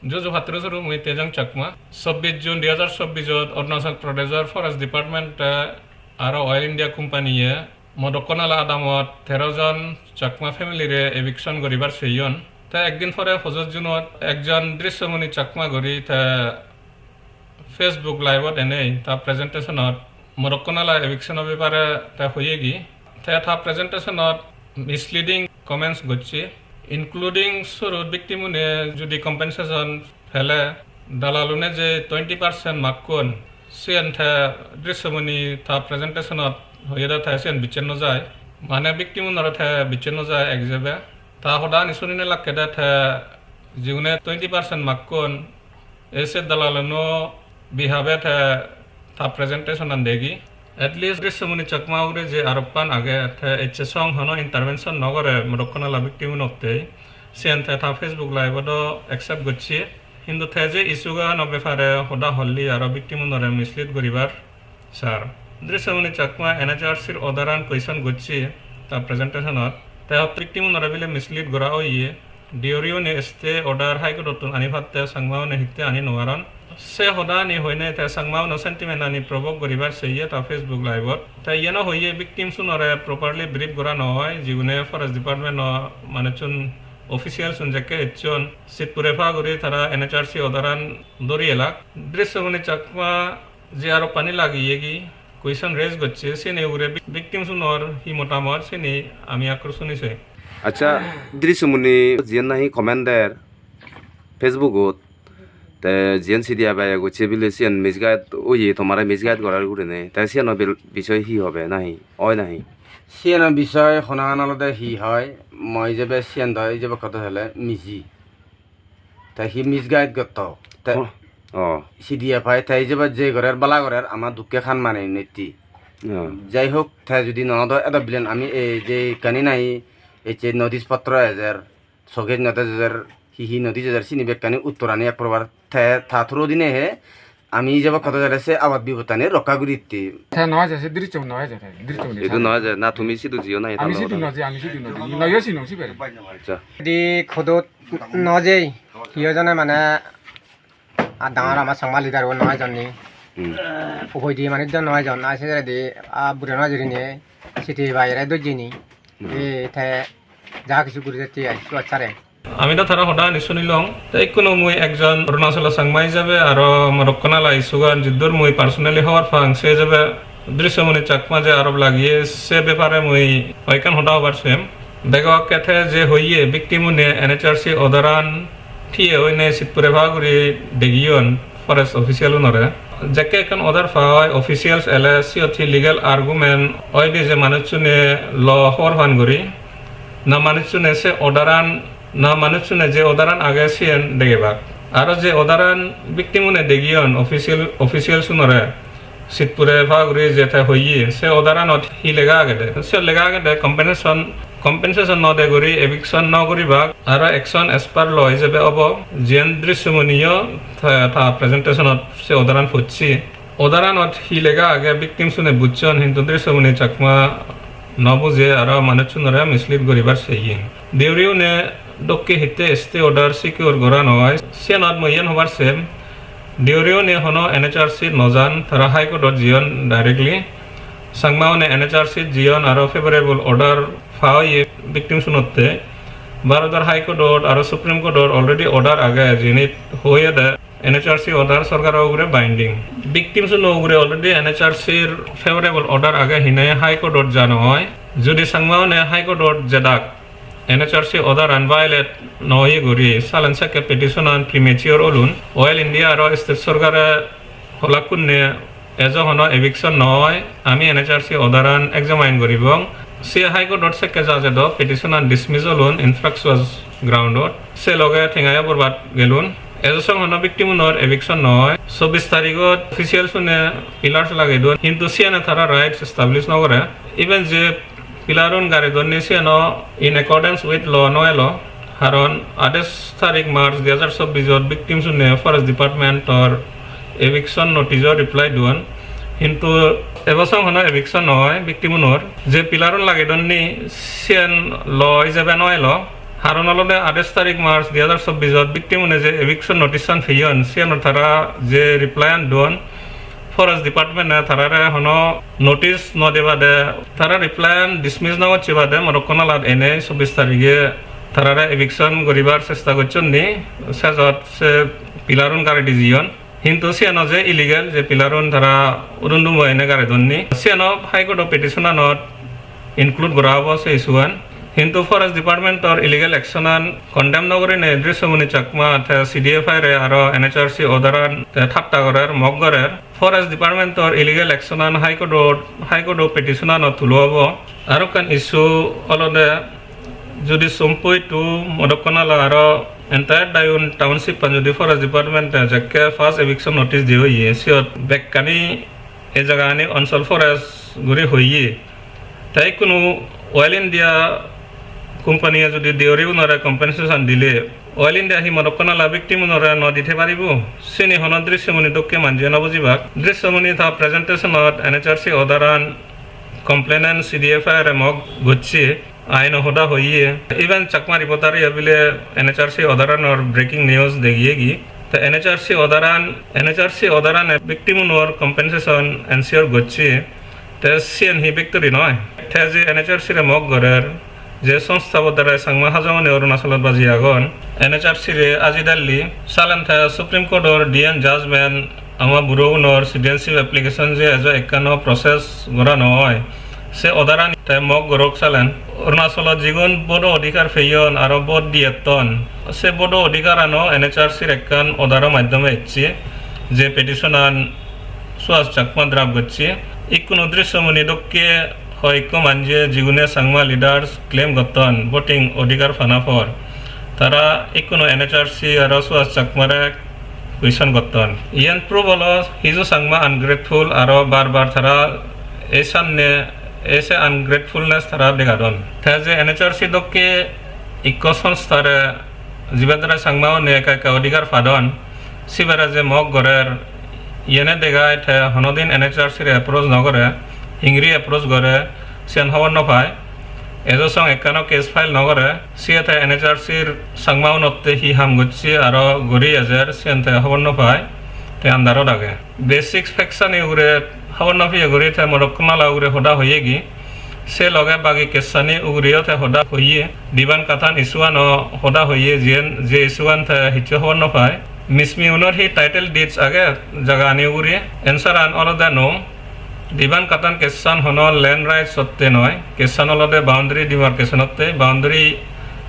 Jojo Hatrusuru with Tejang Chakma, Subbit June 2024 Arunachal Pradesh Forest Department Aro Oil India Company Modokkanallah Adamot 13 Chakma family re eviction goribar seyon ta ekdin pore 5 Junot ekjon Drishyamuni Chakma gori ta Facebook live ene ta presentation Modokkanallah eviction ব্যাপারে তা হয়ে গি তা presentation misleading comments গচ্ছি including surut victimune judi compensation fele dalalune je 20% makkon sen tha Drishyamuni tha presentation hoye da tha sen bichenno jay mane victimunor tha bichenno jay exebe ta hoda nisunine lakkeda tha jigune 20% makkon ese dalaluno bihabe tha presentation andegi at least Drishyamuni Chakma ugre je aropan age the song hono intervention nogore Modokkanallah victim nokte sen tha Facebook live do accept gotchi hindu the je issue ga no befare hoda holli aro victim nore mislead goribar sir Drishyamuni Chakma NHRC ir odaran question gotchi ta presentation ta victim nore bile mislead gora hoye dioriyo ne stay order high court ani phatte sangmao ne hitte ani noaran se hoda ni hoine ta sangmao no sentiment ani provoke goribar seiye ta Facebook live ta yeno hoye victim sunore properly brief gora no hoy jigune forest department no manechun official sunjake echon sitpure pha gori tara NHRC odaran dori elak Drishyamuni Chakma je aro pani lagiye gi question raise gocche sene ugure victim sunor hi motamor sene ami akroshoni se আচ্ছা Drishyamuni জিয়ান নাহি commander ফেসবুকত তে জিয়ান সিডিয়া by গছে বিলে Sean misguide ওই তোমার misguide করার গুরে নে তাই সিয়ান বিষয় হি হবে নাহি হয় নাহি সিয়ান বিষয় হনান আলাদা হি হয় মই যেবে সিয়ান দয় যেবে কত হলে মিজি তাই হি মিসগাইড গত তাই সিডিয়া পাই তাই যেবে যে ঘরের বালা ঘরের আমার দুঃখে খান মানে নেতি যাই হোক তাই যদি নদ এটা বিলেন আমি এই যে কানি নাই এই যে নদীস পত্র এজার সগেজ নদীজার হি নদীজার চিনি বেকানি উত্তরানি এক প্রবার থাথুরো দিনে হে আমি যাব কত যাচ্ছে আবাদ বিবতানে রকাগুরিতে নয় যাচ্ছে Drishyamuni নয় যাচ্ছে Drishyamuni এটো নয় যায় না তুমি সিধু জিও না আমি সিধু নয় আমি সিধু নয় নয় সিনো সিবে আচ্ছা দি খোদত নজেই কিয়জনে মানে ডাঙৰ আমাৰ সংবাদ লিডাৰ নহয় জনী হৈ দিয়ে মানে নহয় জন আছে দি বুঢ়া নহয় যদি নিয়ে চিঠি বাইরে দজিনি এই যা কিছু করে যাচ্ছে আচ্ছারে আমি তো তারা হঠাৎ শুনিলাম তাই কোনো মুই একজন অরুণাচল সাংমা হিসাবে আর Modokkanallah ইস্যুগান যুদ্ধর মুই পার্সোনালি হওয়ার ফাং সে যাবে Drishyamuni Chakma যে আরব লাগিয়ে সে ব্যাপারে মুই হয়কান হঠাৎ হবার সেম বেগা কেথে যে হইয়ে victimune NHRC odaran থিয়ে হইনে সিতপুরে ভাগুরি দেগিয়ন ফরেস্ট অফিসিয়াল নরে যাকে এখন অদার ফাই অফিসিয়ালস এলএসসি অথি লিগ্যাল আর্গুমেন্ট ওই যে মানুষনে ল হওয়ার ফান করি না মানুষনে সে অর্ডারান না মানুষনে যে অদারান আগে সিয়েন দেগেবাক আর যে অদারান victimune দেগিয়ন অফিসিয়াল সুনরে সিতপুরে ভাগুরি যেটা হইয়ে সে অদারানত হি লেগা আগে সে লেগা আগে compensation no de gori eviction no gori bag ara action as per law hisabe obo jen Drishyamuni tha presentation se odaran photchi odaran hi lega age victim sune buchon hindu Drishyamuni Chakma no buje ara manuchunora mislead goribar seiye deuriu ne dokke hitte stay order secure gora noy se not moyen hobar sem deuriu ne hono NHRC nojan thara high court jion directly sangmao ne NHRC jion aro favorable order ফাওয়ে victim শুনতে ভারতের high court আর supreme court already order আগে জিনিত হয়ে দে NHRC order সরকার ওগুরে binding victim শুন ওগুরে অলরেডি NHRC এর ফেভারেবল অর্ডার আগে হিনে হাইকোর্ট জানো হয় যদি সাংমাও নে হাইকোর্ট জেদাক NHRC অর্ডার আনভাইলেট নয় গরি সালেন্সাকে পিটিশন অন প্রিমেচিওর অলুন অয়েল ইন্ডিয়া আর স্টেট সরকারে হলাকুনে এজ হন এভিকশন নয় আমি NHRC অর্ডারান এক্সামাইন করিব সে হাইকোর্ট সে কেজাজে দ পিটিশন অন ডিসমিসল অন ইনফ্রাকচুয়াস গ্রাউন্ডত সে লগে ঠেঙায় বরবাদ গেলুন এজসং হন victimunor eviction নয় 24 তারিখত অফিসিয়াল শুনে পিলার্স লাগাই দন কিন্তু সিয়ানে তারা রাইটস এস্টাবলিশ নগরে ইভেন যে পিলারন গাড়ি দন্নি সিয়ান ইন অ্যাকর্ডেন্স উইথ ল নয় ল কারণ 28 তারিখ মার্চ 2024 victim শুনে ফরেস্ট ডিপার্টমেন্টর eviction notice রিপ্লাই দন কিন্তু এবছর হন eviction নয় victimunor যে পিলারন লাগে দন্নি সিয়ান ল হিসাবে নয় ল Arunachal 28 March 2024 victimune je eviction notice an fiyon sian thara je reply an don forest department na tharare hono notice no debade thara reply an dismiss na chibade Modokkanallah ene 24 tarige tharare eviction goribar chesta gorchon ni sejot se pilarun gare dizion কিন্তু cyano যে illegal যে পিলারন তারা উরুন্দুম এনে গারে দন্নি cyano high court petition not include করা হব সে ইস্যুয়ান কিন্তু forest ডিপার্টমেন্টর illegal অ্যাকশনান condemn নগরী নে দৃশ্যমণি চাকমা সিডিএফআই রে আর এনএচআরসি অদারান ঠাট্টা করার মগরের ফরেস্ট ডিপার্টমেন্টর ইলিগেল অ্যাকশনান হাইকোর্ট পিটিশনান তুলো হব আর কান ইস্যু অলদে যদি সম্পই টু Modokkanallah আর entire Dayun township panjudi forest department jakke first eviction notice di hoye siot bekkani e jaga ani অঞ্চল forest guri hoye tai kunu oil india company jodi deori unara compensation dile oil india hi Modokkanallah victim unara no dite paribo sini hono Drishyamuni dokke manje na bujibak Drishyamuni tha presentation of NHRC odaran complainant CDFI re mog gochi আইন হোদা হইয়ে even Chakma রিপোর্টারি আবিলে NHRC অদারান और breaking news দেখিয়েগি তো NHRC অদারান victim নর compensation ensure গচ্ছি তে CN হি victory নয় তে যে NHRC রে মগ গরের যে সংস্থা দ্বারা সাংমা হাজংনি অরুণাচলত বাজি আগন NHRC রে আজি দিল্লি সালান থা সুপ্রিম কোর্টর ডিএন জাজমেন্ট আমা বুরোনর সিটিজেনশিপ অ্যাপ্লিকেশন যে এজ একানো প্রসেস গরা নয় সে অদারান মগ গরক চালেন অরুণাচলত যিগুণ বড়ো অধিকার ফেয়ন আর বড় দিয়েতন সে বড়ো অধিকার আনো NHRCর একখান অদারের মাধ্যমে ইচ্ছে যে পেটিশনান সুয়াস চাকমা দ্রাব গচ্ছি ইকুন দৃশ্যমণি দক্ষে হয়ক মানজে যিগুণে সাংমা লিডার্স ক্লেম গতন ভোটিং অধিকার ফানাফর তারা ইকুন NHRC আর সুয়াস চাকমারে কুয়েশন গতন ইয়ান প্রুভ হল হিজু সাংমা আনগ্রেটফুল আর বারবার তারা এই সামনে ऐसे अनग्रेटफुलनेस थारा देगादन थे जे NHRC दोके इको संस्थारे जिबेदरा सांगमाओ ने का अधिकार फादन सिबेरा जे मग गरेर येने देगाय थे हनोदिन NHRC रे अप्रोच नगरे हिंगरी अप्रोच गरे सेन हवन नफाय एजो संग एकानो केस फाइल नगरे सिए थे NHRC सांगमाओ नते हि हाम गच्छि आरो गरि एजेर सेन थे हवन नफाय ते अंदारो दागे बेसिक्स फैक्शन उगरे हवन नफी उगरी थे Modokkanallah उगरे होदा होयेगी से लगे बागी केसानी उगरियो थे होदा होये दिबान कथान इशुआन होदा होये जे इशुआन थे हिचो हवन नफाय मिसमी उनर ही टाइटल डीड्स आगे जगानी उगरी एंसर आन अलदा नो दिबान कथान केसान हनो लैंड राइट्स सत्ते नय केसान अलदे बाउंड्री डिमार्केशनते बाउंड्री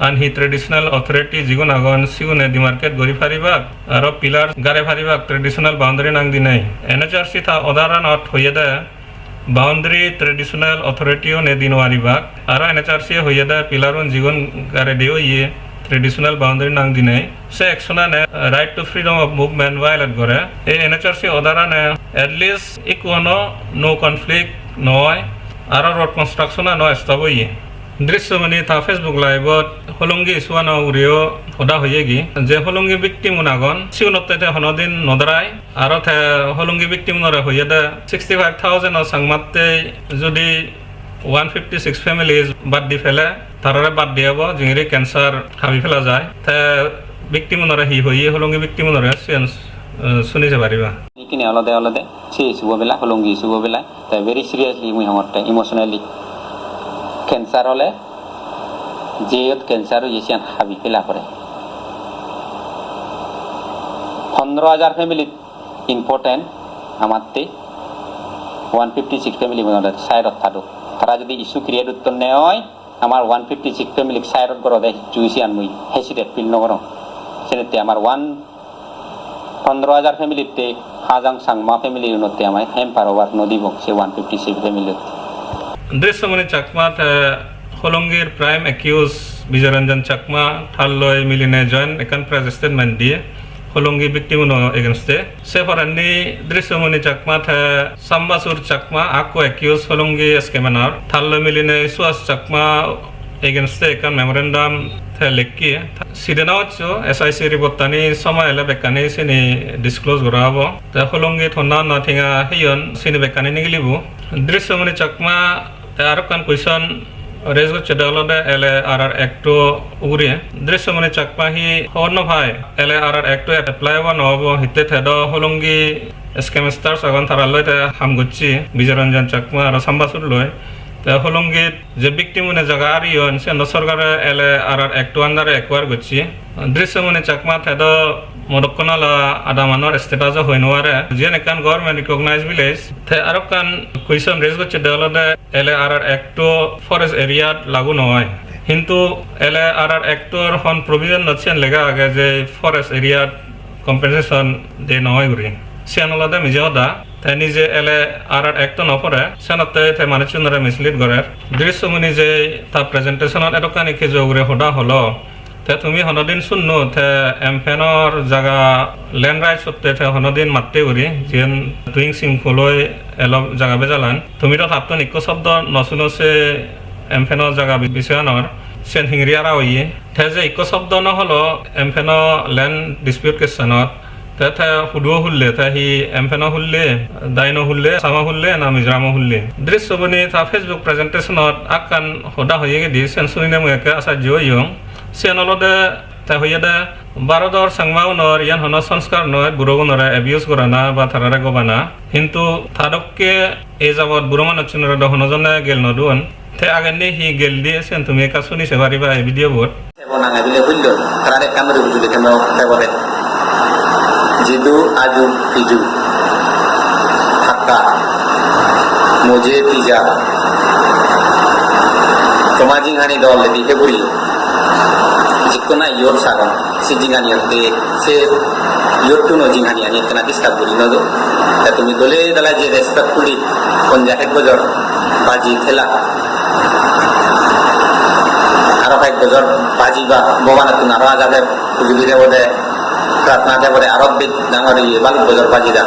आन हि ट्रेडिशनल अथॉरिटी जिगुन आगन सिगुने डिमार्केट गरि फारिबाक आरो पिलार गारे फारिबाक ट्रेडिशनल बाउंड्री नांग दिनै NHRC था अदारान अट होयदे बाउंड्री ट्रेडिशनल अथॉरिटीओ ने दिनवारिबाक आरो NHRC होयदे पिलारुन जिगुन गारे दियो ये ट्रेडिशनल बाउंड्री नांग दिनै से एक्शना ने right to freedom of movement violate करे ए NHRC अदाराने एटलिस्ट इकोनो नो कन्फ्लिक्ट नय आरो रोड कंस्ट्रक्शन न एस्टाबोये दृश्यमणि था फेसबुक लाइवत हलंगी इशुआनो उरियो होदा होयेगी जे हलंगी विक्टिम उनागन सिउनते थे हनदिन नदराय आरो थे हलंगी विक्टिम नरे होयेदे 65000 और संगमाते जदि 156 फैमिलीज बाद दि फेले तारारे बाद दियाबो जिंगरि कैंसर हाबि फेला जाय थे विक्टिम नरे हि होये हलंगी विक्टिम नरे सेन्स सुनि जे पारिबा इकिने अलदे से इशुबो बेला हलंगी इशुबो बेला ता वेरी सिरियसली मुइ हमरते इमोशनली कैंसर हले जेयत कैंसर येसियान हाबि फेला करे 15000 फैमिली इम्पोर्टेंट आमाते 156 फैमिली बनले साइडत थादो तारा जदि इशू क्रिएट उत्तर ने होय आमार 156 फैमिली साइडत गरो दे जुइसियान मुइ हेसिडेट फिल नगरो सेनेते आमार 15000 फैमिली ते हाजां सांगमा फैमिली उनते आमाय हेम्पार ओवर नदी बक से 156 फैमिली दृश्यमणि चाकमा हलंगीर प्राइम एक्यूज विजयरंजन चाकमा थालय मिलिने जॉइंट एकान प्रेस स्टेटमेंट दिए हलंगी विक्टिम एगेंस्टे से फरानी दृश्यमणि चाकमा साम्बासुर चाकमा आको एक्यूज हलंगी स्केमेनार थालय मिलिने सुआस चाकमा एगेंस्टे एकान मेमोरेंडम थे लेखी सिदेनावचो SIC रिपोर्ट तानी समय एले बेकानी सिनी डिस्क्लोज कराबो ते हलंगी थना नाथिंगा हेयन सिनी बेकानी निगलिबो दृश्यमणि चाकमा आरो कान क्वेश्चन রেজ করছে ডলদে এলে আর একটু উড়ে দৃশ্যমণি চাকমা হি হর্ন ভাই এলে আর একটু এপ্লাই হওয়া নহব হিতে থেদ হলঙ্গি স্কেমস্টার সাগন তারা লই হামগুচ্ছি বিজয়রঞ্জন চাকমা আর সাম্বাসুর লই হলঙ্গিত যে বিক্টিমুনে জায়গা আর ইয়ন সে সরকারে এলে আর একটু আন্দারে একবার গুচ্ছি দৃশ্যমণি Chakma থেদ Modokkanallah ada manor status hoi noare jene kan government recognize village the arok kan question raise goche deolode LARR act to forest area lagu noy কিন্তু LARR act or hon provision নছেন লেগা আগে যে forest area compensation de noy guri sianolade mijoda তাই নিজে LARR act ন পরে সেনাতে তে মানুষজনরে mislead করে দৃশ্যমণি যে তা প্রেজেন্টেশনত এটকানি কে জগরে হডা হলো তে তুমি হনদিন শুনন তে এমফেনর জায়গা ল্যান্ড রাইটস হতে তে হনদিন মারতে করি যেন ডুইং সিং ফলই এল জায়গা বেজালান তুমি তো ভাবতো নিকো শব্দ নশুনো সে এমফেনর জায়গা বিষয়নর সেন হিংরিয়ারা হইয়ে তে যে ইকো শব্দ ন হলো এমফেন ল্যান্ড ডিসপিউট কেসনত তে তে হুডুও হুললে তে হি এমফেন হুললে দাইনো হুললে সামা হুললে না মিজরামো হুললে দৃশ্যবনি তা ফেসবুক প্রেজেন্টেশনত আকান হদা হইয়ে গেদি সেন শুনিনে মুকে আসার্য ইয়ং সেনলদে তা হইয়াদে ভারতর সাংমাউনর ইয়ান হন সংস্কার নয় বুড়োগুনরে অ্যাবিউজ করানা বা থারারে গবানা কিন্তু থারককে এ যাবত বুড়ো মানুষজনরে হনজনে গেল নদুন তে আগেনি হি গেল দিয়ে সেন তুমি একা শুনিছে পারিবা এই ভিডিও বোর্ড এবনাঙ্গা বিলে হইল থারারে কামরে বুঝলে কেন ফেবরে জিদু আজু ইজু থাকা মুজে তিজা সমাজিং হানি দল দিকে বুড়ি जिकोना योर सागन से जिंगानी होते से योर टू नो जिंगानी आनी इतना डिस्टर्ब करी नो दो या तुम्हें दोले दला जे रेस्पेक्टफुली पंजाब बजर बाजी खेला आरो फाइट बजर बाजी बा बोगाना तुम आरो आजादे पुजुबिरे बोले प्रार्थना दे बोले आरो बिट नांगरी बालू बजर बाजी दा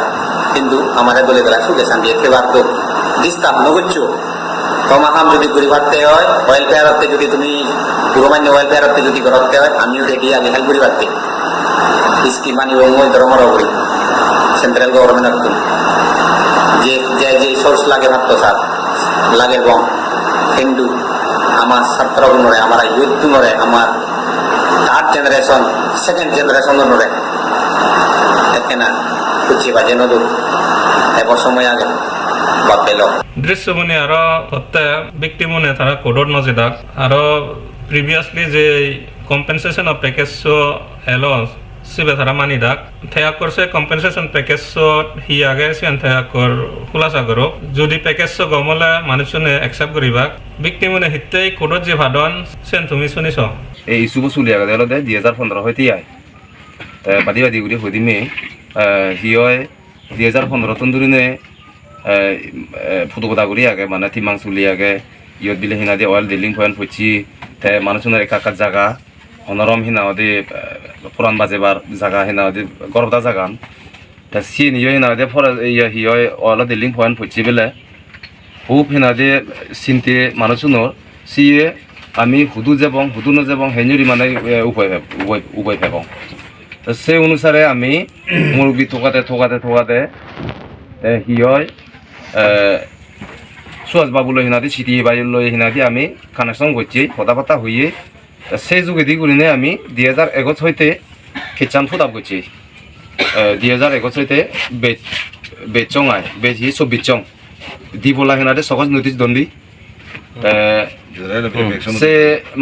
हिंदू हमारे दोले दला सुगे संगे खेबार तो डिस्टर्ब नो गुच्चो কমাহাম যদি পরিবারতে হয় ওয়েলফেয়ারতে যদি তুমি পুরোমান্য ওয়েলফেয়ারতে যদি করতে হয় আমিও রেডি আগে হেল্প পরিবারতে স্কিমানি ওই ধর্মর করি সেন্ট্রাল গভর্নমেন্ট যে যে যে সোর্স লাগে ভাবতো স্যার লাগে বম কিন্তু আমার ছাত্রগুণরে আমার ইউথগুণরে আমার থার্ড জেনারেশন সেকেন্ড জেনারেশনরে এখানে কুচি বাজে নদুর এবার সময় আগে দৃশ্যমণি আরো হতে বিক্টিমনে তারা কোডর নজে দাগ আরো প্রিভিয়াসলি যে কম্পেনসেশন অফ প্যাকেজ এলো সিবে তারা মানি দাগ থেয়া করছে কম্পেনসেশন প্যাকেজ হি আগে সেন থেয়া কর খুলাসা করো যদি প্যাকেজ গমলে মানুষজনে একসেপ্ট করিবা বিক্টিমনে হিতেই কোডর যে ভাদন সেন তুমি শুনিছ এই ইস্যু বসুলি আগে হলো 2015 হইতে আয় বাদি বাদি গুলি হদিমে হি হয় 2015 তন্দুরিনে ফুটো করি আগে মানে তিমাং চুলি আগে ইয়ত বিলে হিনা দিয়ে অয়েল ডিলিং পয়েন্ট ফুচি তে মানুষজনের একাকার জায়গা অনরম হিনা ওদি পুরান বাজেবার জায়গা হিনা ওদি গরবদা জাগান তা সি নিয়ে হিনা দিয়ে ফর হিয় অয়েল ডিলিং পয়েন্ট ফুচি বেলে হুপ হিনা দিয়ে চিন্তে মানুষজনের সিয়ে আমি হুদু যাবং হুদু নযাবং হেঞ্জুরি মানে উপায় পাবং তো সেই অনুসারে আমি মুরগি ঠোকাতে হিয় সুয়াজ বাবুল হিনাদি সিটি বাইল হিনাদি আমি কানেকশন করছি কথা হইয়ে সেই যুগেদি গুলিনে আমি 2011 হইতে খ্রিস্টান ফুটাপ করছি 2011 হইতে বেচং আয় বেচি 24 চং দিবলা হিনাদি সহজ নোটিস দন্দি সে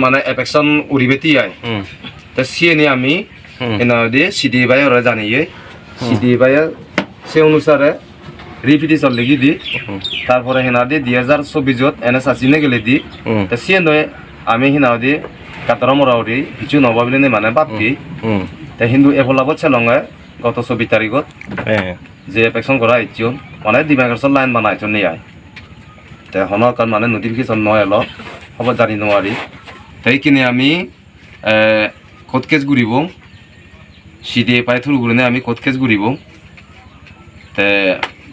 মানে এফেকশন উড়িবেতি আয় তা সিয়ে আমি হিনাদি সিটি বাই ওরা জানিয়ে সিটি বাই সে অনুসারে রিপিটিশন লিখি দি তারপরে হিনা দি 2024 NHRC নে গেলে দি তা সিয়ে নয় আমি হিনা দি কাতর মরাউরি কিছু নবাবিলে মানে বাপকি তা হিন্দু এভলাবত ছেলঙ্গে গত 24 তারিখত যে এফেকশন করা ইচ্ছুন মানে ডিমার্কেশন লাইন বানাইছন নি আই তা হনকান মানে নোটিফিকেশন নয় এলো হব জানি নোৱাৰি তাই কিনে আমি কোর্ট কেস ঘুরিব সিডিএ পাই থুর ঘুরনে আমি কোর্ট কেস ঘুরিব তে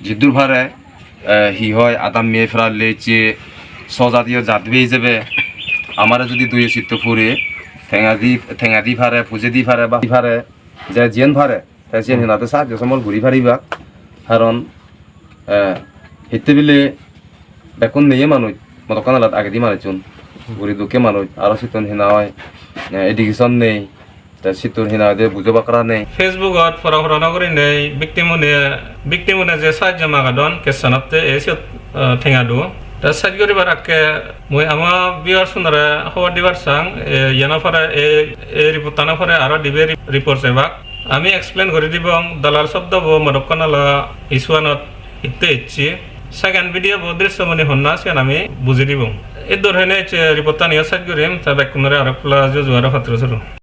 জিদ্দুর ভারে হি হয় আদাম মেয়ে ফেরার লেচে স্বজাতীয় জাতবে হিসেবে আমার যদি দুই চিত্ত ফুরে ঠেঙা দি ফারে পুজে দি ফারে বা ফারে যে জিয়েন ফারে তাই জিয়েন হিনাতে সাহায্য সমল ঘুরি ফারিবা কারণ হিতে বিলে বেকুন নিয়ে মানুষ মদকানালাত আগে দি মারিছুন গরিব দুঃখী মানুষ আরো সিটন হিনা হয় এডুকেশন নেই তা সিটন হিনা হয় বুঝো বাকরা নেই ফেসবুকত ফরা নগরী নেই ব্যক্তিমনে যে সাহায্য মাগাদন কেসানাতে এসে ঠেঙাদু তা সাহায্য করিবার আগে মই আমার বিয়ার সুন্দরে খবর দিবার চাং ইয়ানা ফরা এই রিপোর্ট টানা ফরা আরো দিবে রিপোর্ট সেবাক আমি এক্সপ্লেন করে দিব দালাল শব্দ মদক্কনালা ইস্যুয়ানত ইত্তে ইচ্ছি সেকেন্ড ভিডিও দৃশ্যমণি হন্না সেন আমি বুঝি দিব এই ধরনের রিপোর্টটা নিয়ে সাহায্য করিম তা ব্যাকুণরে আরো প্লাস জোয়ারা ফাত্র